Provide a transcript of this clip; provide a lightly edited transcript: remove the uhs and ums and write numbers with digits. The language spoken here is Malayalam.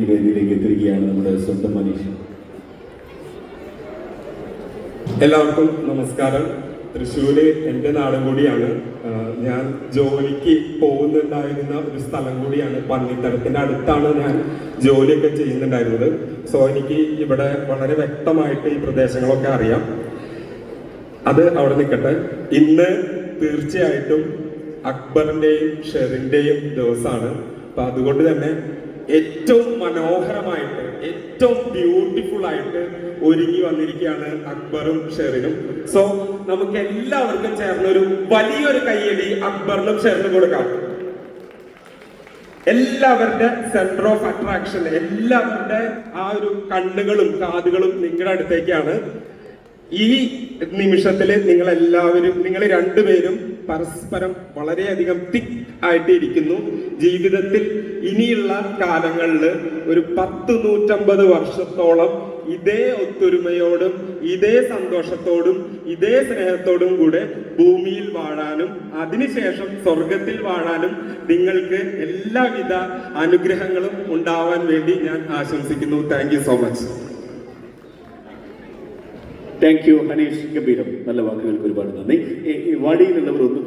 വേദിയിലേക്ക് എത്തിരിക്കുകയാണ് നമ്മുടെ സ്വന്തം മനീഷ്. എല്ലാവർക്കും നമസ്കാരം. തൃശ്ശൂര് എൻ്റെ നാടും കൂടിയാണ്. ഞാൻ ജോലിക്ക് പോകുന്നുണ്ടായിരുന്ന ഒരു സ്ഥലം കൂടിയാണ്. പന്നിത്തരത്തിൻ്റെ അടുത്താണ് ഞാൻ ജോലിയൊക്കെ ചെയ്യുന്നുണ്ടായിരുന്നത്. സോ എനിക്ക് ഇവിടെ വളരെ വ്യക്തമായിട്ട് ഈ പ്രദേശങ്ങളൊക്കെ അറിയാം. അത് അവിടെ നിൽക്കട്ടെ. ഇന്ന് തീർച്ചയായിട്ടും അക്ബറിൻ്റെയും ഷെറിൻ്റെയും ദിവസമാണ്. അപ്പം അതുകൊണ്ട് തന്നെ ഏറ്റവും മനോഹരമായിട്ട്, ഏറ്റവും ബ്യൂട്ടിഫുൾ ആയിട്ട് ഒരുങ്ങി വന്നിരിക്കുകയാണ് അക്ബറും ഷെറിനും. സോ നമുക്ക് എല്ലാവർക്കും ചേർന്നൊരു വലിയൊരു കയ്യടി അക്ബറിനും ഷെറിനും കൊടുക്കാം. എല്ലാവരുടെ സെന്റർ ഓഫ് അട്രാക്ഷൻ, എല്ലാവരുടെ ആ ഒരു കണ്ണുകളും കാതുകളും നിങ്ങളുടെ അടുത്തേക്കാണ്. ഈ നിമിഷത്തിൽ നിങ്ങൾ രണ്ടുപേരും പരസ്പരം വളരെയധികം തിക് ആയിട്ട് ഇരിക്കുന്നു. ജീവിതത്തിൽ ഇനിയുള്ള കാലങ്ങളിൽ ഒരു 150 വർഷത്തോളം ഇതേ ഒത്തൊരുമയോടും ഇതേ സന്തോഷത്തോടും ഇതേ സ്നേഹത്തോടും കൂടെ ഭൂമിയിൽ വാഴാനും അതിനുശേഷം സ്വർഗത്തിൽ വാഴാനും നിങ്ങൾക്ക് എല്ലാവിധ അനുഗ്രഹങ്ങളും ഉണ്ടാവാൻ വേണ്ടി ഞാൻ ആശംസിക്കുന്നു. Thank you so much. Thank you Haneesh. ഗംഭീരം. നല്ല വാക്കുകൾക്ക് ഒരുപാട് നന്ദി. വാടിയിലുള്ളവർ ഒന്ന്